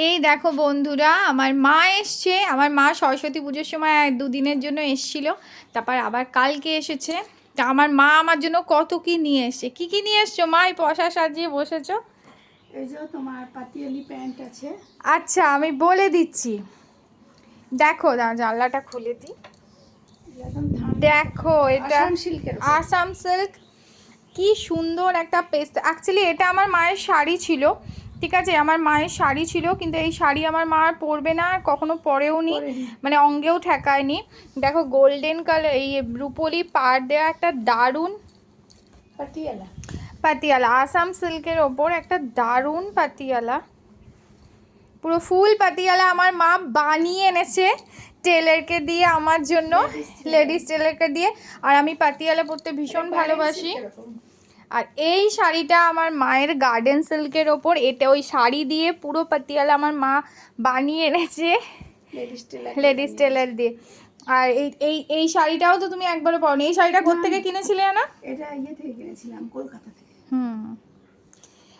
এই দেখো বন্ধুরা, আমার মা এসছে। আমার মা সরস্বতী পুজোর সময় 2 দিনের জন্য এসছিল, তারপর আবার কালকে এসেছে। তা আমার মা আমার জন্য কত কি নিয়ে এসছে। কি কি নিয়ে এসছো মা? এই পশা সাজিয়ে বসেছো। এই যে তোমার পাতিয়ালি প্যান্ট আছে। আচ্ছা, আমি বলে দিচ্ছি। দেখো জানলাটা খুলে দিই। দেখো এটা আসাম সিল্কের আসাম সিল্ক। কি সুন্দর একটা পেস্ট। অ্যাকচুয়ালি এটা আমার মায়ের শাড়ি ছিল, ঠিক আছে, আমার মায়ের শাড়ি ছিল, কিন্তু এই শাড়ি আমার মা আর পরবে না, আর কখনো পরেও নি, মানে অঙ্গেও ঠেকায়নি। দেখো গোল্ডেন কালার, এই রুপোলি পাড় দেওয়া একটা দারুণ পাতিয়ালা। পাতিয়ালা আসাম সিল্কের ওপর একটা দারুণ পাতিয়ালা, পুরো ফুল পাতিয়ালা আমার মা বানিয়ে এনেছে টেলারকে দিয়ে আমার জন্য, লেডিস টেলারকে দিয়ে। আর আমি পাতিয়ালা পরতে ভীষণ ভালোবাসি। আর এই শাড়িটা আমার মায়ের গার্ডেন সিল্কের ওপর, এটা ওই শাড়ি দিয়ে পুরো পাতিয়ালা আমার মা বানিয়ে এনেছে লেডিস টেলার দিয়ে। আর এই এই এই শাড়িটাও তো তুমি একবারও পাওনি। এই শাড়িটা কোত্থেকে কিনেছিলে না? এটা ইয়ে থেকে কিনেছিলাম, কলকাতা থেকে।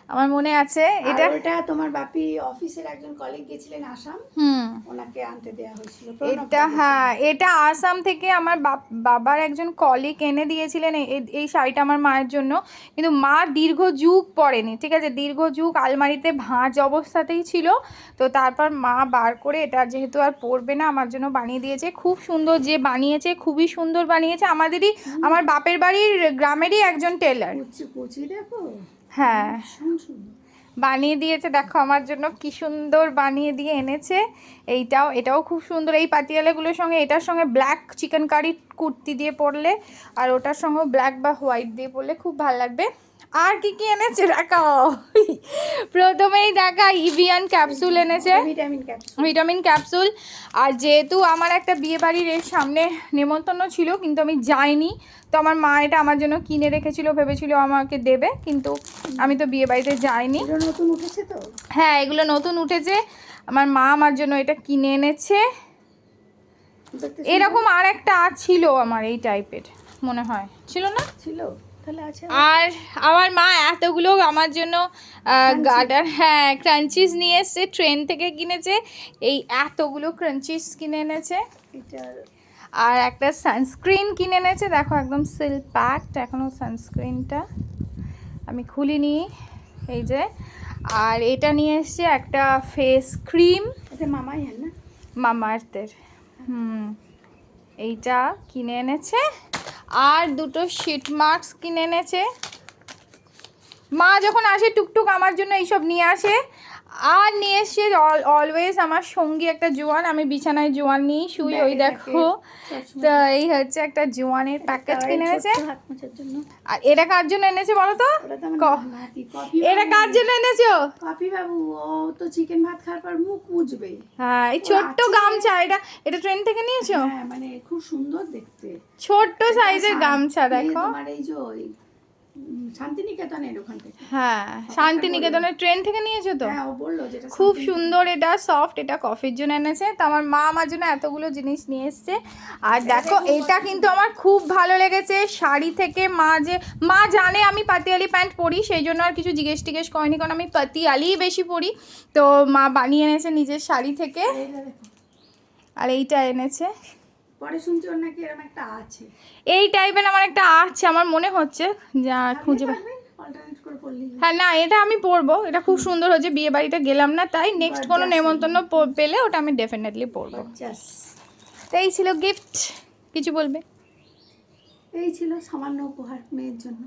আমার মনে আছে। এটা ওটা তোমার বাপি অফিসের একজন কলিগ গেছিলেন আসাম, ওনাকে আনতে দেয়া হয়েছিল। এটা হ্যাঁ, এটা আসাম থেকে আমার বাবার একজন কলিগ এনে দিয়েছিলেন এই শাড়িটা আমার মায়ের জন্য। কিন্তু মা দীর্ঘ যুগ পরেনি, ঠিক আছে, দীর্ঘ যুগ আলমারিতে ভাঁজ অবস্থাতেই ছিল। তো তারপর মা বার করে এটা যেহেতু আর পরবে না, আমার জন্য বানিয়ে দিয়েছে। খুব সুন্দর, যে বানিয়েছে খুবই সুন্দর বানিয়েছে। আমাদেরই, আমার বাপের বাড়ির গ্রামেরই একজন টেলার। দেখো, হ্যাঁ, বানিয়ে দিয়েছে। দেখো আমার জন্য কি সুন্দর বানিয়ে দিয়ে এনেছে। এটাও খুব সুন্দর। এই পাতিয়ালাগুলোর সঙ্গে, এটার সঙ্গে ব্ল্যাক চিকেন কারি কুর্তি দিয়ে পরলে, আর ওটার সঙ্গে ব্ল্যাক বা হোয়াইট দিয়ে পরলে খুব ভালো লাগবে। আর কি কি এনেছে দেখাও। প্রথমেই দেখা ইভিয়ান ক্যাপসুল এনেছে, ভিটামিন ক্যাপসুল। আর যেহেতু আমার একটা বিয়ে বাড়ির এর সামনে নেমন্তন্ন ছিল, কিন্তু আমি যাইনি, তো আমার মা এটা আমার জন্য কিনে রেখেছিল, ভেবেছিল আমাকে দেবে, কিন্তু আমি তো বিয়ে বাড়িতে যাইনি। নতুন উঠেছে তো? হ্যাঁ, এগুলো নতুন উঠেছে। আমার মা আমার জন্য এটা কিনে এনেছে। এরকম আর একটা ছিল আমার এই টাইপের, মনে হয় ছিল না? ছিল তাহলে আছে। আর আমার মা এতগুলো আমার জন্য গার্ডার, হ্যাঁ, ক্রাঞ্চিস নিয়ে এসছে, ট্রেন থেকে কিনেছে। এই এতগুলো ক্রাঞ্চিস কিনে এনেছে। আর একটা সানস্ক্রিন কিনে এনেছে। দেখো একদম সিল প্যাকড, এখনও সানস্ক্রিনটা আমি খুলিনি, এই যে। আর এটা নিয়ে এসছে একটা ফেস ক্রিম, এটা মামাই না, মামাআর্থের। এইটা কিনে এনেছে। আর দুটো শিট মাস্ক কিনে এনেছে। মা যখন আসে টুকটুক আমার জন্য এইসব নিয়ে আসে। আর নিয়ে এসছে অলওয়েজ আমার সঙ্গী একটা জোয়ান। আমি বিছানায় জোয়ান নিয়ে শুই, ওই দেখো। তো এই হচ্ছে একটা জোয়ানের প্যাকেট কিনে এনেছে। আর এটা কার জন্য এনেছে বলো তো? এটা কার জন্য এনেছো? কপি বাবু, ও তো চিকেন ভাত খাওয়ার পর মুখ মুছবে। হ্যাঁ, এই ছোট্ট গামছা, এটা ট্রেন থেকে নিয়েছো? হ্যাঁ, মানে খুব সুন্দর দেখতে, ছোট্ট সাইজের গামছা। দেখো তোমার এই যে শান্তিনিকেতনের ওখান থেকে। হ্যাঁ, শান্তিনিকেতনের ট্রেন থেকে নিয়েছো তো? হ্যাঁ, ও বললো যেটা খুব সুন্দর, এটা সফট, এটা কফির জন্য এনেছে। তো আমার মা আমার জন্য এতগুলো জিনিস নিয়ে এসছে। আর দেখো এটা কিন্তু আমার খুব ভালো লেগেছে। শাড়ি থেকে মা জানে আমি পাতিয়ালি প্যান্ট পরি, সেই জন্য আর কিছু জিজ্ঞেস করেনি, কারণ আমি পাতিয়ালিই বেশি পরি। তো মা বানিয়ে এনেছে নিজের শাড়ি থেকে। আর এইটা এনেছে। পরে শুনছি ওর নাকি এরকম একটা আছে, এই টাইপের আমার একটা আছে, আমার মনে হচ্ছে, যা খুঁজে। হ্যাঁ, না, এটা আমি পরবো, এটা খুব সুন্দর হয়েছে। বিয়ে বাড়িতে গেলাম না, তাই নেক্সট কোনো নেমন্তন্ন পেলে ওটা আমি ডেফিনেটলি পরবো। তো এই ছিল গিফট। কিছু বলবে? এই ছিল সামান্য উপহার মেয়ের জন্য।